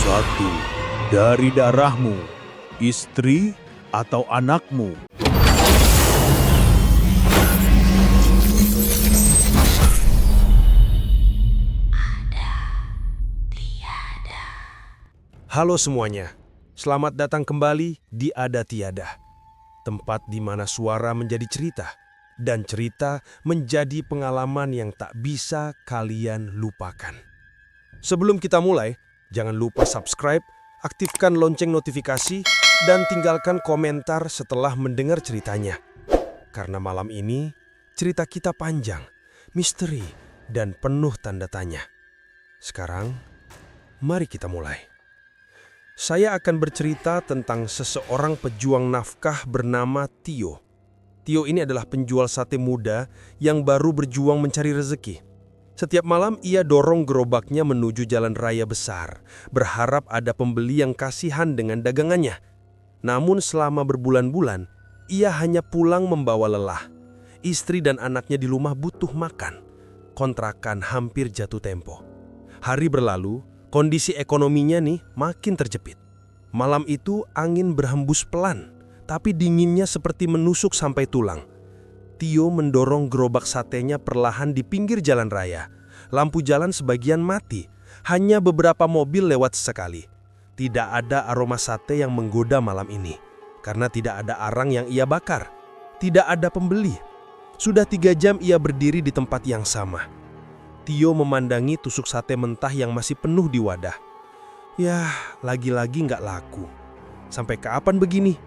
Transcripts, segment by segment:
Satu dari darahmu, istri atau anakmu. Halo semuanya, selamat datang kembali di Ada Tiada, tempat di mana suara menjadi cerita, dan cerita menjadi pengalaman yang tak bisa kalian lupakan. Sebelum kita mulai, jangan lupa subscribe, aktifkan lonceng notifikasi, dan tinggalkan komentar setelah mendengar ceritanya. Karena malam ini, cerita kita panjang, misteri, dan penuh tanda tanya. Sekarang, mari kita mulai. Saya akan bercerita tentang seseorang pejuang nafkah bernama Tio. Tio ini adalah penjual sate muda yang baru berjuang mencari rezeki. Setiap malam ia dorong gerobaknya menuju jalan raya besar, berharap ada pembeli yang kasihan dengan dagangannya. Namun selama berbulan-bulan, ia hanya pulang membawa lelah. Istri dan anaknya di rumah butuh makan. Kontrakan hampir jatuh tempo. Hari berlalu, kondisi ekonominya makin terjepit. Malam itu angin berhembus pelan, tapi dinginnya seperti menusuk sampai tulang. Tio mendorong gerobak satenya perlahan di pinggir jalan raya. Lampu jalan sebagian mati, hanya beberapa mobil lewat sekali. Tidak ada aroma sate yang menggoda malam ini, karena tidak ada arang yang ia bakar. Tidak ada pembeli. Sudah 3 jam ia berdiri di tempat yang sama. Tio memandangi tusuk sate mentah yang masih penuh di wadah. Yah, lagi-lagi nggak laku. Sampai kapan begini?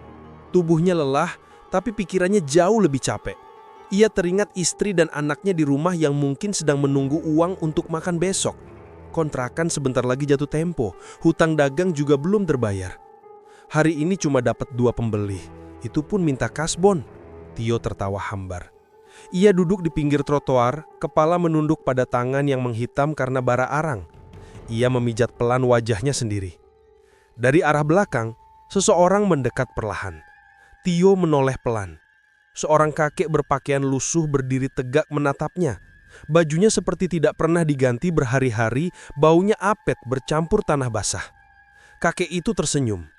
Tubuhnya lelah, tapi pikirannya jauh lebih capek. Ia teringat istri dan anaknya di rumah yang mungkin sedang menunggu uang untuk makan besok. Kontrakan sebentar lagi jatuh tempo, hutang dagang juga belum terbayar. Hari ini cuma dapat 2 pembeli, itu pun minta kasbon. Tio tertawa hambar. Ia duduk di pinggir trotoar, kepala menunduk pada tangan yang menghitam karena bara arang. Ia memijat pelan wajahnya sendiri. Dari arah belakang, seseorang mendekat perlahan. Tio menoleh pelan. Seorang kakek berpakaian lusuh berdiri tegak menatapnya. Bajunya seperti tidak pernah diganti berhari-hari, baunya apet bercampur tanah basah. Kakek itu tersenyum,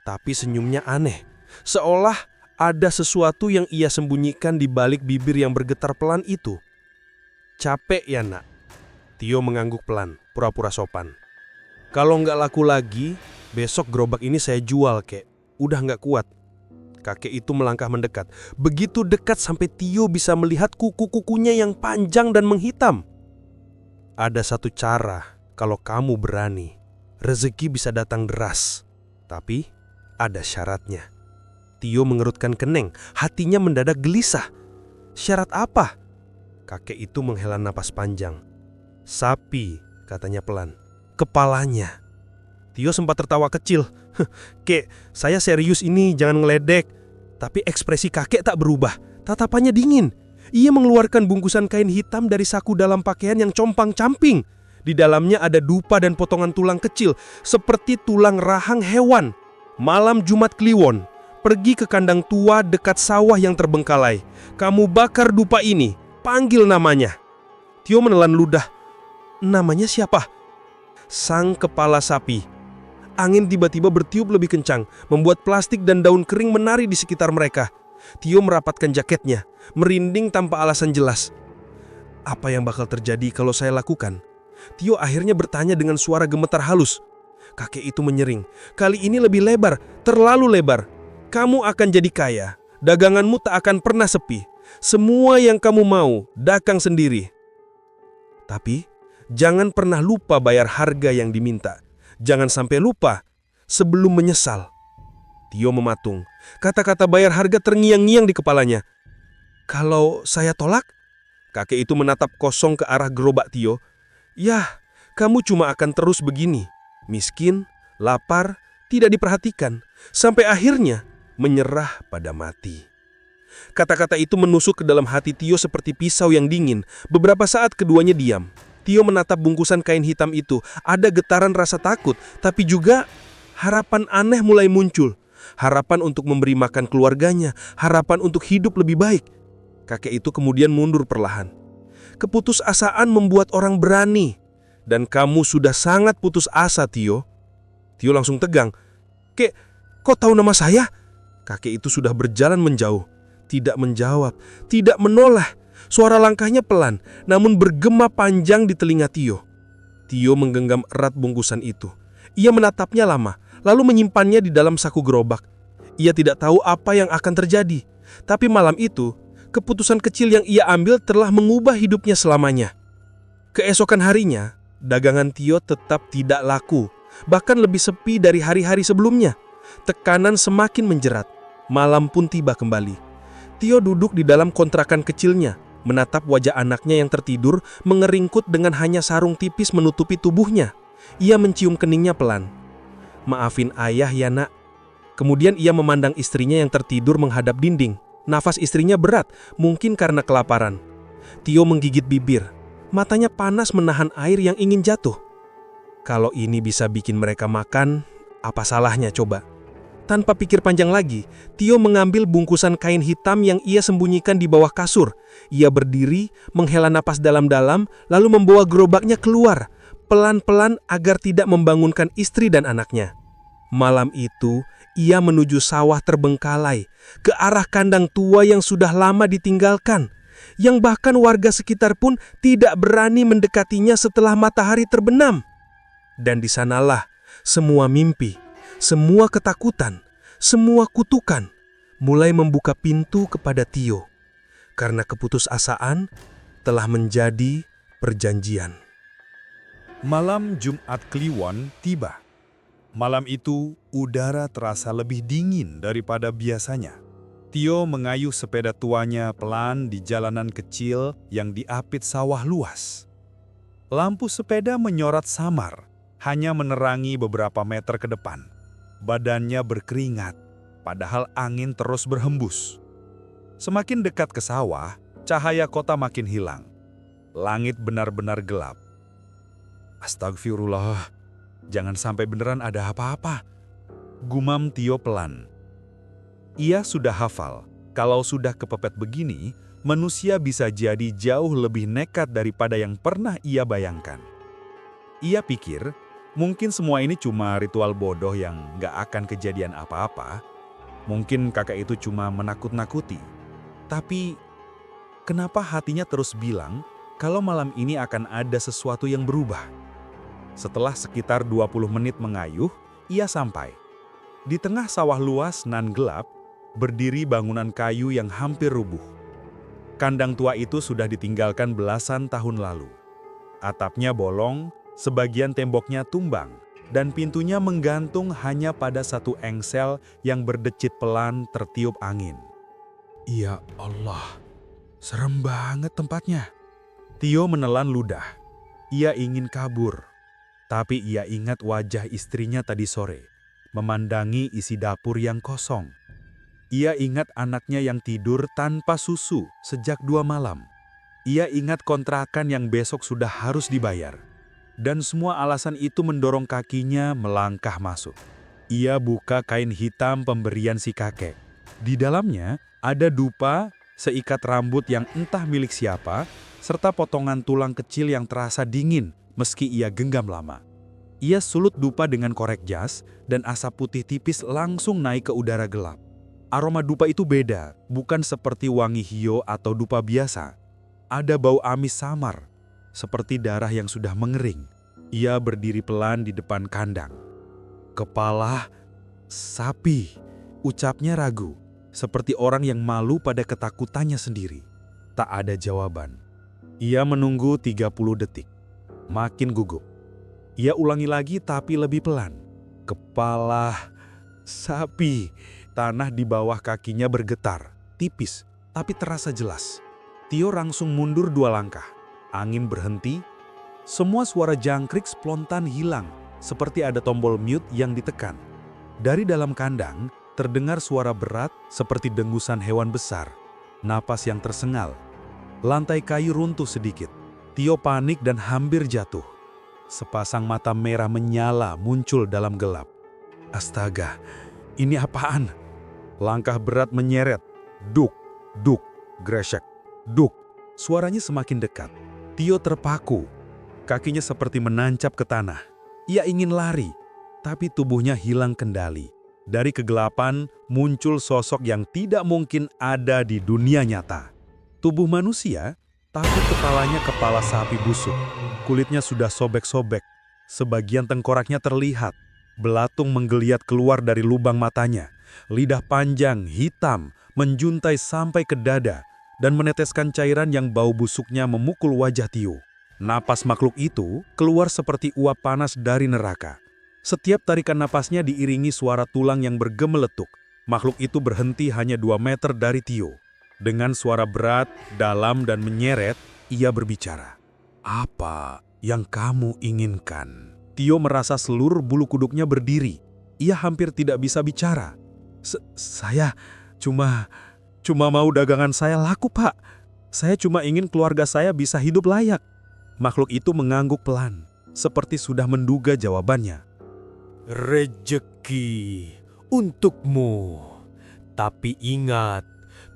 tapi senyumnya aneh, seolah ada sesuatu yang ia sembunyikan di balik bibir yang bergetar pelan itu. Capek ya nak? Tio mengangguk pelan, pura-pura sopan. Kalau nggak laku lagi, besok gerobak ini saya jual kek. Udah nggak kuat. Kakek itu melangkah mendekat. Begitu dekat sampai Tio bisa melihat kuku-kukunya yang panjang dan menghitam. Ada satu cara kalau kamu berani. Rezeki bisa datang deras. Tapi ada syaratnya. Tio mengerutkan keneng, hatinya mendadak gelisah. Syarat apa? Kakek itu menghela napas panjang. Sapi, katanya pelan. Kepalanya. Tio sempat tertawa kecil. Kek, saya serius ini, jangan ngeledek. Tapi ekspresi kakek tak berubah, tatapannya dingin. Ia mengeluarkan bungkusan kain hitam dari saku dalam pakaian yang compang-camping. Di dalamnya ada dupa dan potongan tulang kecil, seperti tulang rahang hewan. Malam Jumat Kliwon. Pergi ke kandang tua dekat sawah yang terbengkalai. Kamu bakar dupa ini, panggil namanya. Tio menelan ludah. Namanya siapa? Sang kepala sapi. Angin tiba-tiba bertiup lebih kencang, membuat plastik dan daun kering menari di sekitar mereka. Tio merapatkan jaketnya, merinding tanpa alasan jelas. Apa yang bakal terjadi kalau saya lakukan? Tio akhirnya bertanya dengan suara gemetar halus. Kakek itu menyering. Kali ini lebih lebar, terlalu lebar. Kamu akan jadi kaya, daganganmu tak akan pernah sepi. Semua yang kamu mau, dagang sendiri. Tapi, jangan pernah lupa bayar harga yang diminta. Jangan sampai lupa, sebelum menyesal. Tio mematung. Kata-kata bayar harga terngiang-ngiang di kepalanya. Kalau saya tolak? Kakek itu menatap kosong ke arah gerobak Tio. Yah, kamu cuma akan terus begini. Miskin, lapar, tidak diperhatikan. Sampai akhirnya menyerah pada mati. Kata-kata itu menusuk ke dalam hati Tio seperti pisau yang dingin. Beberapa saat keduanya diam. Tio menatap bungkusan kain hitam itu. Ada getaran rasa takut, tapi juga harapan aneh mulai muncul. Harapan untuk memberi makan keluarganya, harapan untuk hidup lebih baik. Kakek itu kemudian mundur perlahan. Keputusasaan membuat orang berani. Dan kamu sudah sangat putus asa, Tio. Tio langsung tegang. "Kek, kau tahu nama saya?" Kakek itu sudah berjalan menjauh. Tidak menjawab, tidak menoleh. Suara langkahnya pelan, namun bergema panjang di telinga Tio. Tio menggenggam erat bungkusan itu. Ia menatapnya lama, lalu menyimpannya di dalam saku gerobak. Ia tidak tahu apa yang akan terjadi. Tapi malam itu, keputusan kecil yang ia ambil telah mengubah hidupnya selamanya. Keesokan harinya, dagangan Tio tetap tidak laku, bahkan lebih sepi dari hari-hari sebelumnya. Tekanan semakin menjerat. Malam pun tiba kembali. Tio duduk di dalam kontrakan kecilnya, menatap wajah anaknya yang tertidur, mengeringkut dengan hanya sarung tipis menutupi tubuhnya. Ia mencium keningnya pelan. "Maafin ayah ya nak." Kemudian ia memandang istrinya yang tertidur menghadap dinding. Nafas istrinya berat, mungkin karena kelaparan. Tio menggigit bibir. Matanya panas menahan air yang ingin jatuh. Kalau ini bisa bikin mereka makan, apa salahnya coba? Tanpa pikir panjang lagi, Tio mengambil bungkusan kain hitam yang ia sembunyikan di bawah kasur. Ia berdiri, menghela napas dalam-dalam, lalu membawa gerobaknya keluar, pelan-pelan agar tidak membangunkan istri dan anaknya. Malam itu, ia menuju sawah terbengkalai, ke arah kandang tua yang sudah lama ditinggalkan, yang bahkan warga sekitar pun tidak berani mendekatinya setelah matahari terbenam. Dan di sanalah semua mimpi, semua ketakutan, semua kutukan mulai membuka pintu kepada Tio. Karena keputusasaan telah menjadi perjanjian. Malam Jumat Kliwon tiba. Malam itu, udara terasa lebih dingin daripada biasanya. Tio mengayuh sepeda tuanya pelan di jalanan kecil yang diapit sawah luas. Lampu sepeda menyorot samar, hanya menerangi beberapa meter ke depan. Badannya berkeringat, padahal angin terus berhembus. Semakin dekat ke sawah, cahaya kota makin hilang. Langit benar-benar gelap. "Astagfirullah, jangan sampai beneran ada apa-apa," gumam Tio pelan. Ia sudah hafal, kalau sudah kepepet begini, manusia bisa jadi jauh lebih nekat daripada yang pernah ia bayangkan. Ia pikir, mungkin semua ini cuma ritual bodoh yang gak akan kejadian apa-apa. Mungkin kakak itu cuma menakut-nakuti. Tapi, kenapa hatinya terus bilang kalau malam ini akan ada sesuatu yang berubah? Setelah sekitar 20 menit mengayuh, ia sampai. Di tengah sawah luas nan gelap, berdiri bangunan kayu yang hampir rubuh. Kandang tua itu sudah ditinggalkan belasan tahun lalu. Atapnya bolong, sebagian temboknya tumbang, dan pintunya menggantung hanya pada satu engsel yang berdecit pelan tertiup angin. Ya Allah, serem banget tempatnya. Tio menelan ludah. Ia ingin kabur. Tapi ia ingat wajah istrinya tadi sore, memandangi isi dapur yang kosong. Ia ingat anaknya yang tidur tanpa susu sejak 2 malam. Ia ingat kontrakan yang besok sudah harus dibayar. Dan semua alasan itu mendorong kakinya melangkah masuk. Ia buka kain hitam pemberian si kakek. Di dalamnya ada dupa, seikat rambut yang entah milik siapa, serta potongan tulang kecil yang terasa dingin meski ia genggam lama. Ia sulut dupa dengan korek jas dan asap putih tipis langsung naik ke udara gelap. Aroma dupa itu beda, bukan seperti wangi hio atau dupa biasa. Ada bau amis samar, seperti darah yang sudah mengering. Ia berdiri pelan di depan kandang. "Kepala sapi," ucapnya ragu, seperti orang yang malu pada ketakutannya sendiri. Tak ada jawaban. Ia menunggu 30 detik. Makin gugup. Ia ulangi lagi tapi lebih pelan. "Kepala sapi." Tanah di bawah kakinya bergetar, tipis tapi terasa jelas. Tio langsung mundur 2 langkah. Angin berhenti. Semua suara jangkrik spontan hilang, seperti ada tombol mute yang ditekan. Dari dalam kandang, terdengar suara berat seperti dengusan hewan besar. Napas yang tersengal. Lantai kayu runtuh sedikit. Tio panik dan hampir jatuh. Sepasang mata merah menyala muncul dalam gelap. Astaga, ini apaan? Langkah berat menyeret. Duk, duk, gresek, duk. Suaranya semakin dekat. Tio terpaku. Kakinya seperti menancap ke tanah. Ia ingin lari, tapi tubuhnya hilang kendali. Dari kegelapan muncul sosok yang tidak mungkin ada di dunia nyata. Tubuh manusia, tapi kepalanya kepala sapi busuk. Kulitnya sudah sobek-sobek, sebagian tengkoraknya terlihat. Belatung menggeliat keluar dari lubang matanya. Lidah panjang, hitam, menjuntai sampai ke dada, dan meneteskan cairan yang bau busuknya memukul wajah Tio. Napas makhluk itu keluar seperti uap panas dari neraka. Setiap tarikan napasnya diiringi suara tulang yang bergemeletuk. Makhluk itu berhenti hanya 2 meter dari Tio. Dengan suara berat, dalam, dan menyeret, ia berbicara. "Apa yang kamu inginkan?" Tio merasa seluruh bulu kuduknya berdiri. Ia hampir tidak bisa bicara. Saya cuma mau dagangan saya laku, Pak. Saya cuma ingin keluarga saya bisa hidup layak. Makhluk itu mengangguk pelan, seperti sudah menduga jawabannya. Rezeki untukmu. Tapi ingat,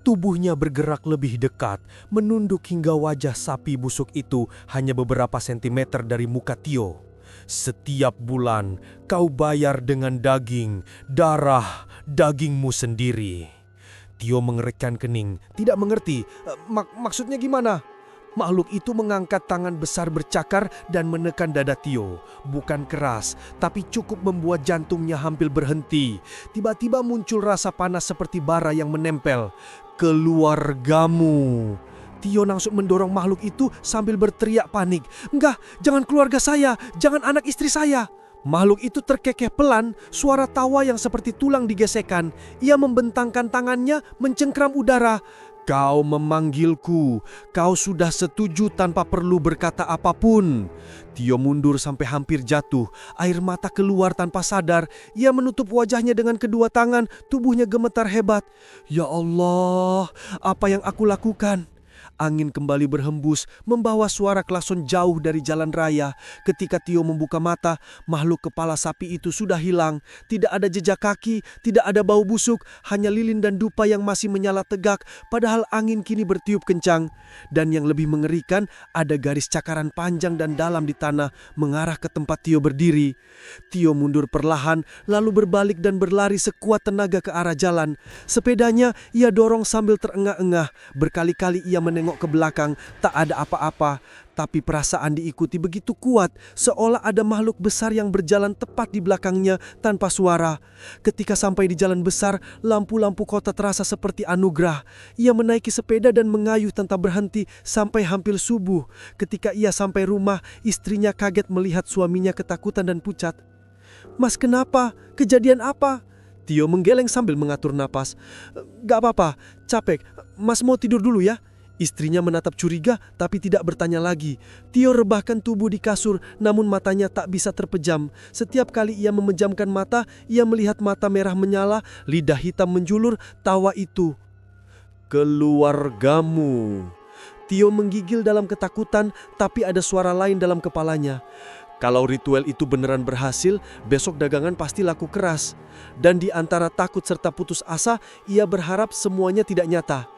tubuhnya bergerak lebih dekat, menunduk hingga wajah sapi busuk itu hanya beberapa sentimeter dari muka Tio. Setiap bulan kau bayar dengan daging, darah, dagingmu sendiri. Tio mengerikkan kening, tidak mengerti. Maksudnya gimana? Makhluk itu mengangkat tangan besar bercakar dan menekan dada Tio. Bukan keras, tapi cukup membuat jantungnya hampir berhenti. Tiba-tiba muncul rasa panas seperti bara yang menempel. "Keluargamu." Tio langsung mendorong makhluk itu sambil berteriak panik. "Enggak, jangan keluarga saya, jangan anak istri saya." Makhluk itu terkekeh pelan, suara tawa yang seperti tulang digesekkan. Ia membentangkan tangannya, mencengkram udara. "Kau memanggilku, kau sudah setuju tanpa perlu berkata apapun." Tio mundur sampai hampir jatuh, air mata keluar tanpa sadar. Ia menutup wajahnya dengan kedua tangan, tubuhnya gemetar hebat. "Ya Allah, apa yang aku lakukan?" Angin kembali berhembus, membawa suara klakson jauh dari jalan raya. Ketika Tio membuka mata, makhluk kepala sapi itu sudah hilang. Tidak ada jejak kaki, tidak ada bau busuk, hanya lilin dan dupa yang masih menyala tegak, padahal angin kini bertiup kencang. Dan yang lebih mengerikan, ada garis cakaran panjang dan dalam di tanah mengarah ke tempat Tio berdiri. Tio mundur perlahan, lalu berbalik dan berlari sekuat tenaga ke arah jalan. Sepedanya ia dorong sambil terengah-engah. Berkali-kali ia menengok ke belakang, tak ada apa-apa. Tapi perasaan diikuti begitu kuat, seolah ada makhluk besar yang berjalan tepat di belakangnya tanpa suara. Ketika sampai di jalan besar, lampu-lampu kota terasa seperti anugerah. Ia menaiki sepeda dan mengayuh tanpa berhenti sampai hampir subuh. Ketika ia sampai rumah, istrinya kaget melihat suaminya ketakutan dan pucat. "Mas, kenapa? Kejadian apa?" Tio menggeleng sambil mengatur napas. "Gak apa-apa, capek. Mas mau tidur dulu ya?" Istrinya menatap curiga tapi tidak bertanya lagi. Tio rebahkan tubuh di kasur, namun matanya tak bisa terpejam. Setiap kali ia memejamkan mata, ia melihat mata merah menyala, lidah hitam menjulur, tawa itu. "Keluargamu." Tio menggigil dalam ketakutan, tapi ada suara lain dalam kepalanya. Kalau ritual itu beneran berhasil, besok dagangan pasti laku keras. Dan di antara takut serta putus asa, ia berharap semuanya tidak nyata.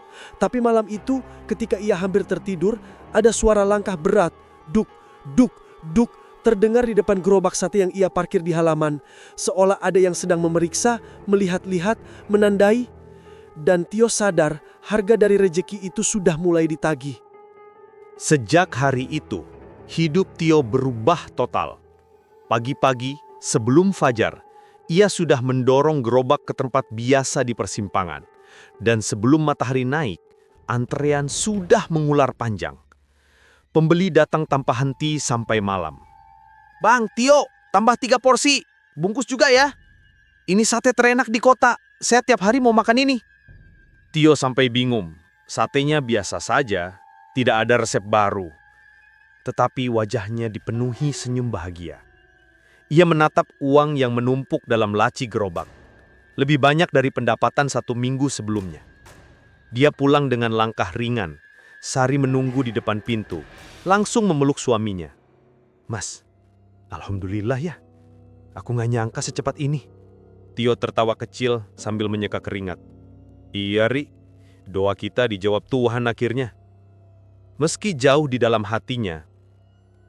Tapi malam itu, ketika ia hampir tertidur, ada suara langkah berat, duk, duk, duk, terdengar di depan gerobak sate yang ia parkir di halaman. Seolah ada yang sedang memeriksa, melihat-lihat, menandai. Dan Tio sadar, harga dari rejeki itu sudah mulai ditagih. Sejak hari itu, hidup Tio berubah total. Pagi-pagi, sebelum fajar, ia sudah mendorong gerobak ke tempat biasa di persimpangan. Dan sebelum matahari naik, antrean sudah mengular panjang. Pembeli datang tanpa henti sampai malam. "Bang, Tio, tambah 3 porsi. Bungkus juga ya. Ini sate terenak di kota. Saya tiap hari mau makan ini." Tio sampai bingung. Satenya biasa saja, tidak ada resep baru. Tetapi wajahnya dipenuhi senyum bahagia. Ia menatap uang yang menumpuk dalam laci gerobak. Lebih banyak dari pendapatan 1 minggu sebelumnya. Dia pulang dengan langkah ringan. Sari menunggu di depan pintu, langsung memeluk suaminya. "Mas, alhamdulillah ya. Aku gak nyangka secepat ini." Tio tertawa kecil sambil menyeka keringat. "Iya, Ri. Doa kita dijawab Tuhan akhirnya." Meski jauh di dalam hatinya,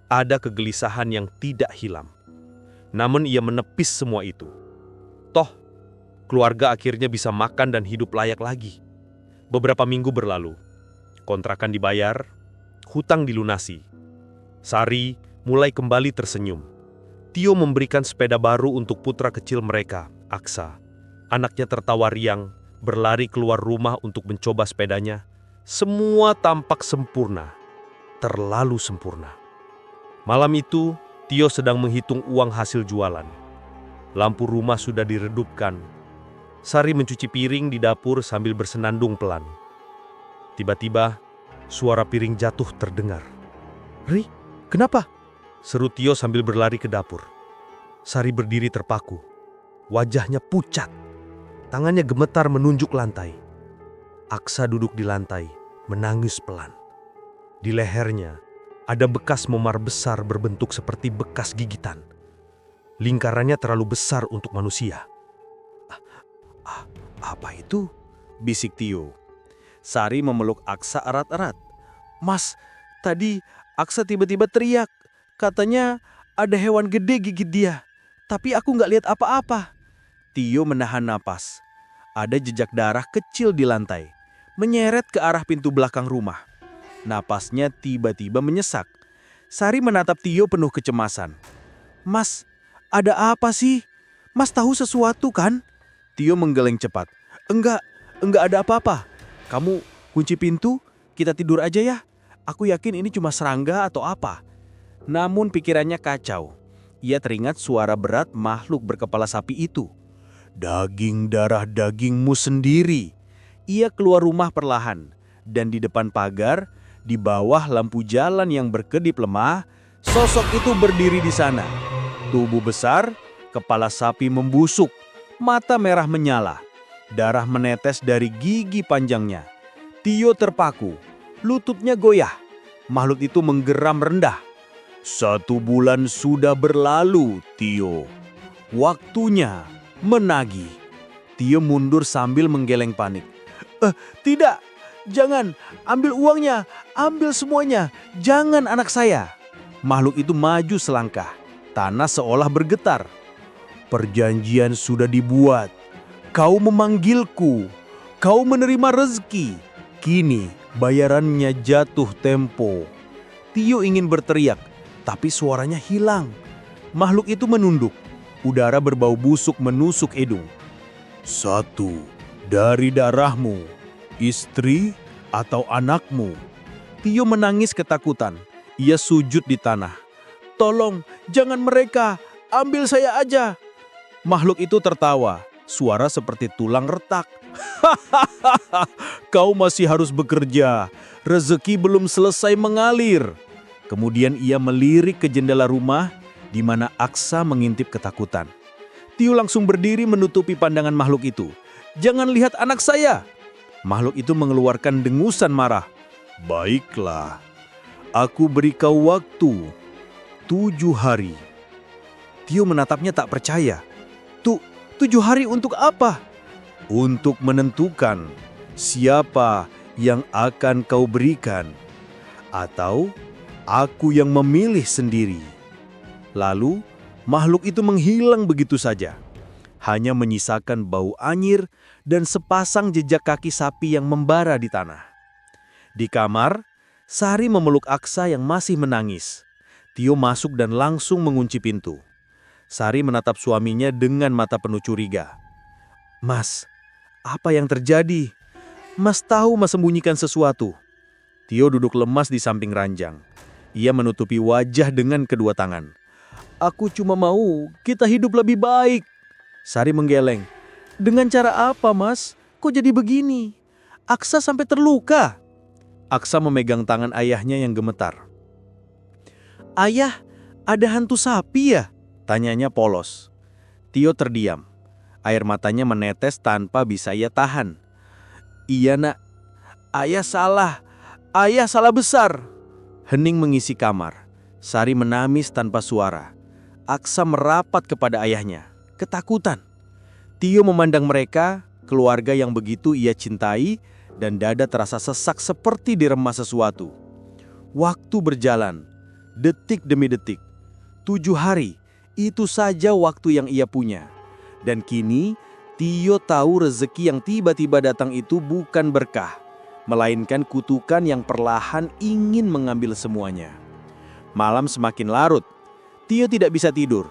ada kegelisahan yang tidak hilang. Namun ia menepis semua itu. Toh, keluarga akhirnya bisa makan dan hidup layak lagi. Beberapa minggu berlalu. Kontrakan dibayar, hutang dilunasi. Sari mulai kembali tersenyum. Tio memberikan sepeda baru untuk putra kecil mereka, Aksa. Anaknya tertawa riang, berlari keluar rumah untuk mencoba sepedanya. Semua tampak sempurna, terlalu sempurna. Malam itu, Tio sedang menghitung uang hasil jualan. Lampu rumah sudah diredupkan. Sari mencuci piring di dapur sambil bersenandung pelan. Tiba-tiba, suara piring jatuh terdengar. "Ri, kenapa?" seru Tio sambil berlari ke dapur. Sari berdiri terpaku. Wajahnya pucat. Tangannya gemetar menunjuk lantai. Aksa duduk di lantai, menangis pelan. Di lehernya, ada bekas memar besar berbentuk seperti bekas gigitan. Lingkarannya terlalu besar untuk manusia. Apa itu? Bisik Tio. Sari memeluk Aksa erat-erat. "Mas, tadi Aksa tiba-tiba teriak. Katanya ada hewan gede gigit dia. Tapi aku nggak lihat apa-apa." Tio menahan napas. Ada jejak darah kecil di lantai, menyeret ke arah pintu belakang rumah. Napasnya tiba-tiba menyesak. Sari menatap Tio penuh kecemasan. "Mas, ada apa sih? Mas tahu sesuatu kan?" Tio menggeleng cepat. Enggak ada apa-apa. Kamu kunci pintu, kita tidur aja ya. Aku yakin ini cuma serangga atau apa." Namun pikirannya kacau. Ia teringat suara berat makhluk berkepala sapi itu. "Daging darah dagingmu sendiri." Ia keluar rumah perlahan. Dan di depan pagar, di bawah lampu jalan yang berkedip lemah, sosok itu berdiri di sana. Tubuh besar, kepala sapi membusuk, mata merah menyala. Darah menetes dari gigi panjangnya. Tio terpaku, lututnya goyah. Makhluk itu menggeram rendah. "1 bulan sudah berlalu, Tio. Waktunya menagih." Tio mundur sambil menggeleng panik. Tidak, jangan, ambil uangnya, ambil semuanya, jangan anak saya." Makhluk itu maju selangkah, tanah seolah bergetar. "Perjanjian sudah dibuat. Kau memanggilku, kau menerima rezeki. Kini bayarannya jatuh tempo." Tio ingin berteriak, tapi suaranya hilang. Makhluk itu menunduk. Udara berbau busuk menusuk hidung. "1 dari darahmu, istri atau anakmu." Tio menangis ketakutan. Ia sujud di tanah. "Tolong, jangan mereka, ambil saya aja." Makhluk itu tertawa, suara seperti tulang retak. "Hahaha, kau masih harus bekerja. Rezeki belum selesai mengalir." Kemudian ia melirik ke jendela rumah di mana Aksa mengintip ketakutan. Tio langsung berdiri menutupi pandangan makhluk itu. "Jangan lihat anak saya." Makhluk itu mengeluarkan dengusan marah. "Baiklah, aku beri kau waktu 7 hari. Tio menatapnya tak percaya. 7 hari untuk apa?" "Untuk menentukan siapa yang akan kau berikan. Atau aku yang memilih sendiri." Lalu makhluk itu menghilang begitu saja. Hanya menyisakan bau anyir dan sepasang jejak kaki sapi yang membara di tanah. Di kamar, Sari memeluk Aksa yang masih menangis. Tio masuk dan langsung mengunci pintu. Sari menatap suaminya dengan mata penuh curiga. "Mas, apa yang terjadi? Mas tahu Mas sembunyikan sesuatu." Tio duduk lemas di samping ranjang. Ia menutupi wajah dengan kedua tangan. "Aku cuma mau kita hidup lebih baik." Sari menggeleng. "Dengan cara apa, Mas? Kok jadi begini? Aksa sampai terluka." Aksa memegang tangan ayahnya yang gemetar. "Ayah, ada hantu sapi ya?" tanyanya polos. Tio terdiam. Air matanya menetes tanpa bisa ia tahan. "Iya nak, ayah salah. Ayah salah besar." Hening mengisi kamar. Sari menangis tanpa suara. Aksa merapat kepada ayahnya, ketakutan. Tio memandang mereka, keluarga yang begitu ia cintai, dan dada terasa sesak seperti diremas sesuatu. Waktu berjalan, detik demi detik. 7 hari, Itu saja waktu yang ia punya. Dan kini, Tio tahu rezeki yang tiba-tiba datang itu bukan berkah, melainkan kutukan yang perlahan ingin mengambil semuanya. Malam semakin larut, Tio tidak bisa tidur.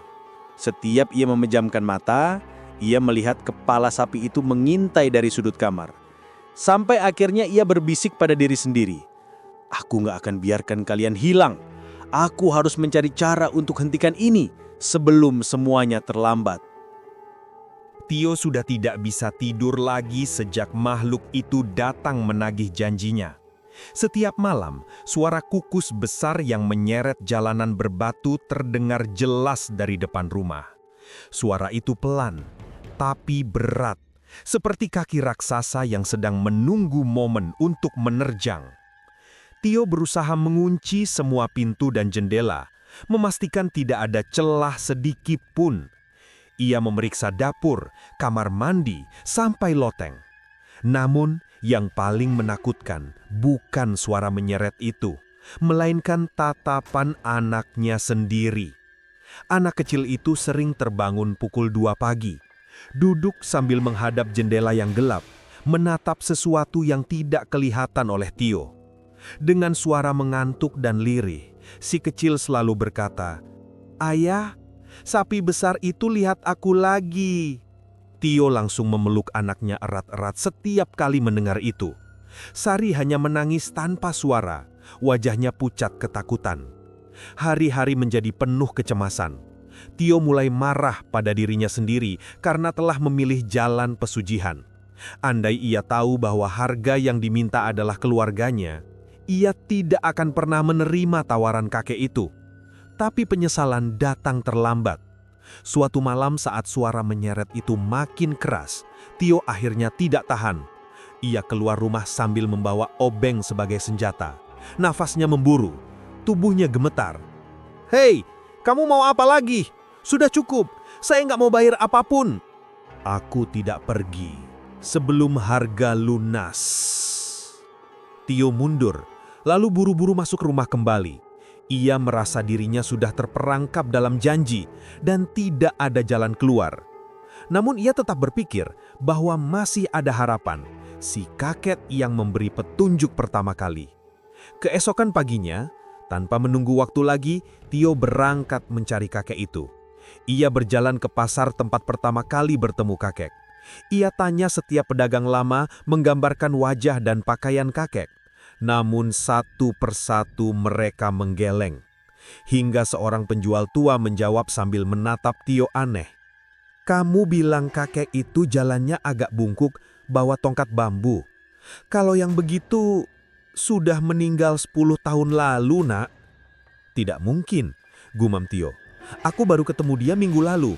Setiap ia memejamkan mata, ia melihat kepala sapi itu mengintai dari sudut kamar. Sampai akhirnya ia berbisik pada diri sendiri, "Aku gak akan biarkan kalian hilang. Aku harus mencari cara untuk hentikan ini sebelum semuanya terlambat." Tio sudah tidak bisa tidur lagi sejak makhluk itu datang menagih janjinya. Setiap malam, suara kukus besar yang menyeret jalanan berbatu terdengar jelas dari depan rumah. Suara itu pelan, tapi berat, seperti kaki raksasa yang sedang menunggu momen untuk menerjang. Tio berusaha mengunci semua pintu dan jendela, memastikan tidak ada celah sedikit pun. Ia memeriksa dapur, kamar mandi, sampai loteng. Namun, yang paling menakutkan bukan suara menyeret itu, melainkan tatapan anaknya sendiri. Anak kecil itu sering terbangun pukul 2 pagi, duduk sambil menghadap jendela yang gelap, menatap sesuatu yang tidak kelihatan oleh Tio. Dengan suara mengantuk dan lirih, si kecil selalu berkata, "Ayah, sapi besar itu lihat aku lagi." Tio langsung memeluk anaknya erat-erat setiap kali mendengar itu. Sari hanya menangis tanpa suara, wajahnya pucat ketakutan. Hari-hari menjadi penuh kecemasan. Tio mulai marah pada dirinya sendiri karena telah memilih jalan pesugihan. Andai ia tahu bahwa harga yang diminta adalah keluarganya, ia tidak akan pernah menerima tawaran kakek itu. Tapi penyesalan datang terlambat. Suatu malam saat suara menyeret itu makin keras, Tio akhirnya tidak tahan. Ia keluar rumah sambil membawa obeng sebagai senjata. Nafasnya memburu, tubuhnya gemetar. "Hei, kamu mau apa lagi? Sudah cukup, saya nggak mau bayar apapun." "Aku tidak pergi sebelum harga lunas." Tio mundur, lalu buru-buru masuk rumah kembali. Ia merasa dirinya sudah terperangkap dalam janji dan tidak ada jalan keluar. Namun ia tetap berpikir bahwa masih ada harapan, si kakek yang memberi petunjuk pertama kali. Keesokan paginya, tanpa menunggu waktu lagi, Tio berangkat mencari kakek itu. Ia berjalan ke pasar tempat pertama kali bertemu kakek. Ia tanya setiap pedagang lama menggambarkan wajah dan pakaian kakek. Namun satu persatu mereka menggeleng. Hingga seorang penjual tua menjawab sambil menatap Tio aneh. "Kamu bilang kakek itu jalannya agak bungkuk, bawa tongkat bambu. Kalau yang begitu sudah meninggal 10 tahun lalu, Nak." "Tidak mungkin," gumam Tio. "Aku baru ketemu dia minggu lalu."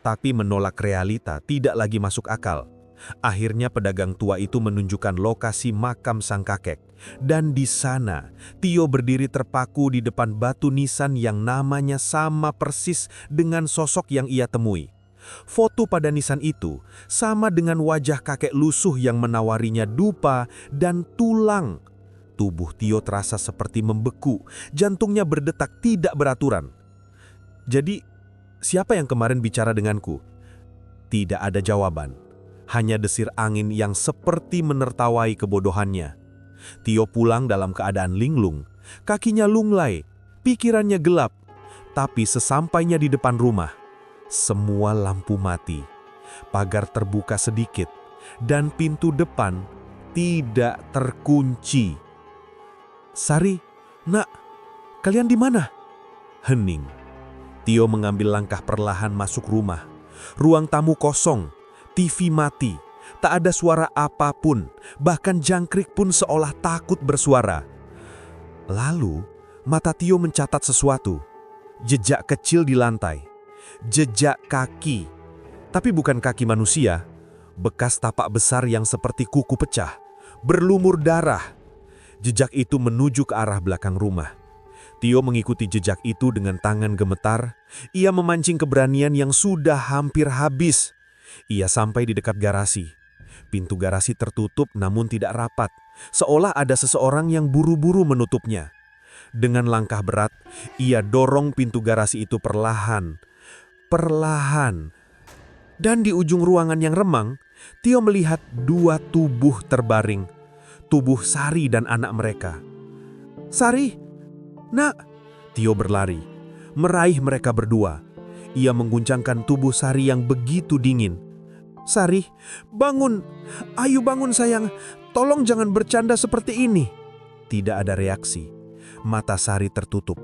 Tapi menolak realita tidak lagi masuk akal. Akhirnya pedagang tua itu menunjukkan lokasi makam sang kakek. Dan di sana, Tio berdiri terpaku di depan batu nisan yang namanya sama persis dengan sosok yang ia temui. Foto pada nisan itu sama dengan wajah kakek lusuh yang menawarinya dupa dan tulang. Tubuh Tio terasa seperti membeku, jantungnya berdetak tidak beraturan. "Jadi, siapa yang kemarin bicara denganku?" Tidak ada jawaban. Hanya desir angin yang seperti menertawai kebodohannya. Tio pulang dalam keadaan linglung, kakinya lunglai, pikirannya gelap. Tapi sesampainya di depan rumah, semua lampu mati, pagar terbuka sedikit, dan pintu depan tidak terkunci. "Sari, Nak, kalian di mana?" Hening. Tio mengambil langkah perlahan masuk rumah. Ruang tamu kosong. TV mati, tak ada suara apapun, bahkan jangkrik pun seolah takut bersuara. Lalu, mata Tio mencatat sesuatu. Jejak kecil di lantai. Jejak kaki. Tapi bukan kaki manusia, bekas tapak besar yang seperti kuku pecah, berlumur darah. Jejak itu menuju ke arah belakang rumah. Tio mengikuti jejak itu dengan tangan gemetar. Ia memancing keberanian yang sudah hampir habis. Ia sampai di dekat garasi. Pintu garasi tertutup namun tidak rapat, seolah ada seseorang yang buru-buru menutupnya. Dengan langkah berat, ia dorong pintu garasi itu perlahan. perlahan. Dan di ujung ruangan yang remang, Tio melihat 2 tubuh terbaring. Tubuh Sari dan anak mereka. "Sari, Nak!" Tio berlari, meraih mereka berdua. Ia mengguncangkan tubuh Sari yang begitu dingin. "Sari, bangun! Ayo bangun sayang, tolong jangan bercanda seperti ini." Tidak ada reaksi. Mata Sari tertutup.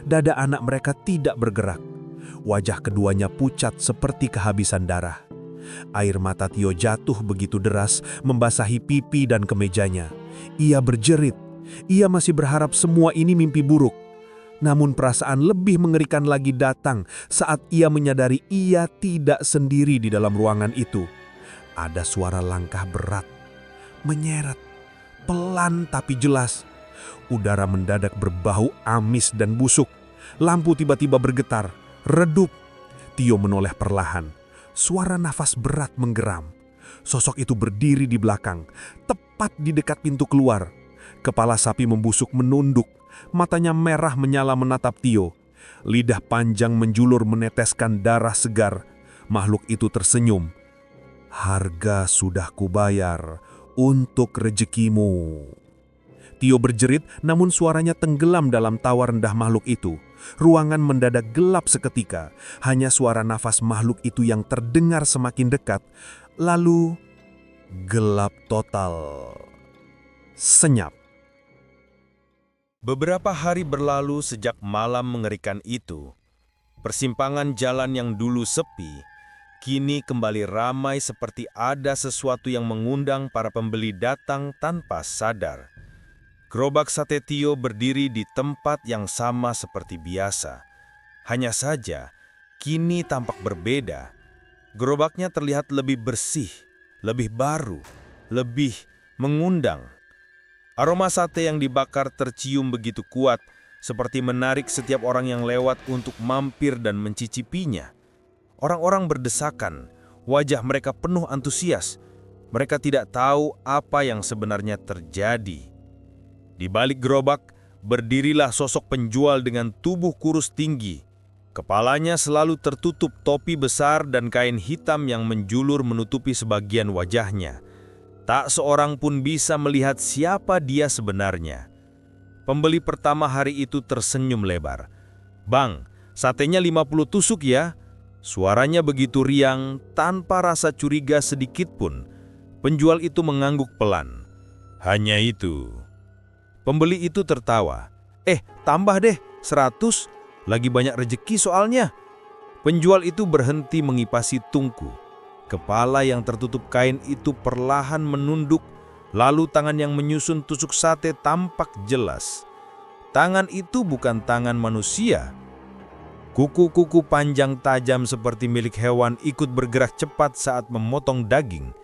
Dada anak mereka tidak bergerak. Wajah keduanya pucat seperti kehabisan darah. Air mata Tio jatuh begitu deras, membasahi pipi dan kemejanya. Ia berjerit. Ia masih berharap semua ini mimpi buruk. Namun perasaan lebih mengerikan lagi datang saat ia menyadari ia tidak sendiri di dalam ruangan itu. Ada suara langkah berat, menyeret, pelan tapi jelas. Udara mendadak berbau amis dan busuk. Lampu tiba-tiba bergetar, redup. Tio menoleh perlahan. Suara nafas berat menggeram. Sosok itu berdiri di belakang, tepat di dekat pintu keluar. Kepala sapi membusuk menunduk. Matanya merah menyala menatap Tio. Lidah panjang menjulur meneteskan darah segar. Makhluk itu tersenyum. "Harga sudah kubayar untuk rezekimu." Tio berjerit, namun suaranya tenggelam dalam tawa rendah makhluk itu. Ruangan mendadak gelap seketika. Hanya suara nafas makhluk itu yang terdengar semakin dekat. Lalu, gelap total. Senyap. Beberapa hari berlalu sejak malam mengerikan itu. Persimpangan jalan yang dulu sepi, kini kembali ramai seperti ada sesuatu yang mengundang para pembeli datang tanpa sadar. Gerobak sate Tio berdiri di tempat yang sama seperti biasa. Hanya saja, kini tampak berbeda. Gerobaknya terlihat lebih bersih, lebih baru, lebih mengundang. Aroma sate yang dibakar tercium begitu kuat, seperti menarik setiap orang yang lewat untuk mampir dan mencicipinya. Orang-orang berdesakan, wajah mereka penuh antusias. Mereka tidak tahu apa yang sebenarnya terjadi. Di balik gerobak, berdirilah sosok penjual dengan tubuh kurus tinggi. Kepalanya selalu tertutup topi besar dan kain hitam yang menjulur menutupi sebagian wajahnya. Tak seorang pun bisa melihat siapa dia sebenarnya. Pembeli pertama hari itu tersenyum lebar. "Bang, satenya 50 tusuk ya?" Suaranya begitu riang, tanpa rasa curiga sedikit pun. Penjual itu mengangguk pelan. "Hanya itu." Pembeli itu tertawa. Tambah deh, 100. Lagi banyak rejeki soalnya." Penjual itu berhenti mengipasi tungku. Kepala yang tertutup kain itu perlahan menunduk, lalu tangan yang menyusun tusuk sate tampak jelas. Tangan itu bukan tangan manusia. Kuku-kuku panjang tajam seperti milik hewan ikut bergerak cepat saat memotong daging.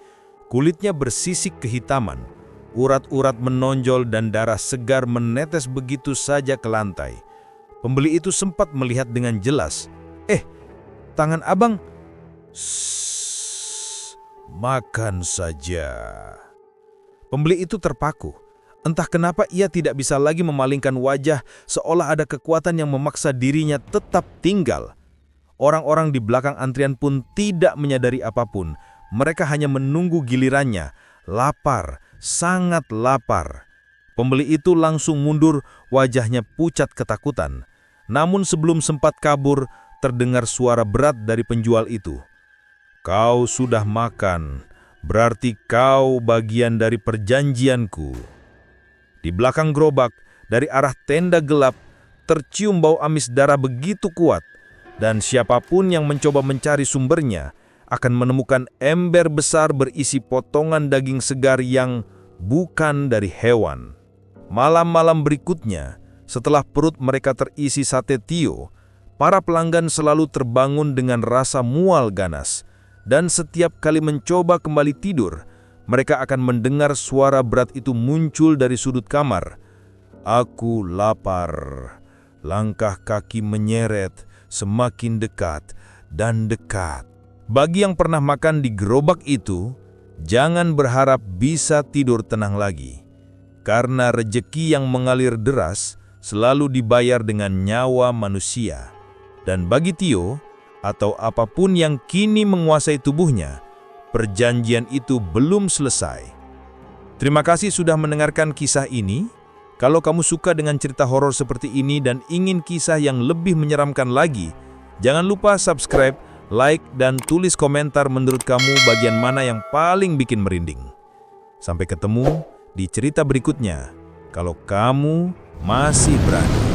Kulitnya bersisik kehitaman, urat-urat menonjol dan darah segar menetes begitu saja ke lantai. Pembeli itu sempat melihat dengan jelas. Tangan abang..." "Makan saja." Pembeli itu terpaku. Entah kenapa ia tidak bisa lagi memalingkan wajah, seolah ada kekuatan yang memaksa dirinya tetap tinggal. Orang-orang di belakang antrian pun tidak menyadari apapun. Mereka hanya menunggu gilirannya. Lapar, sangat lapar. Pembeli itu langsung mundur, wajahnya pucat ketakutan. Namun sebelum sempat kabur, terdengar suara berat dari penjual itu. "Kau sudah makan, berarti kau bagian dari perjanjianku." Di belakang gerobak, dari arah tenda gelap, tercium bau amis darah begitu kuat, dan siapapun yang mencoba mencari sumbernya akan menemukan ember besar berisi potongan daging segar yang bukan dari hewan. Malam-malam berikutnya, setelah perut mereka terisi sate Tio, para pelanggan selalu terbangun dengan rasa mual ganas. Dan setiap kali mencoba kembali tidur, mereka akan mendengar suara berat itu muncul dari sudut kamar. "Aku lapar." Langkah kaki menyeret, semakin dekat dan dekat. Bagi yang pernah makan di gerobak itu, jangan berharap bisa tidur tenang lagi. Karena rejeki yang mengalir deras selalu dibayar dengan nyawa manusia. Dan bagi Tio, atau apapun yang kini menguasai tubuhnya, perjanjian itu belum selesai. Terima kasih sudah mendengarkan kisah ini. Kalau kamu suka dengan cerita horor seperti ini dan ingin kisah yang lebih menyeramkan lagi, jangan lupa subscribe, like, dan tulis komentar menurut kamu bagian mana yang paling bikin merinding. Sampai ketemu di cerita berikutnya, kalau kamu masih berani.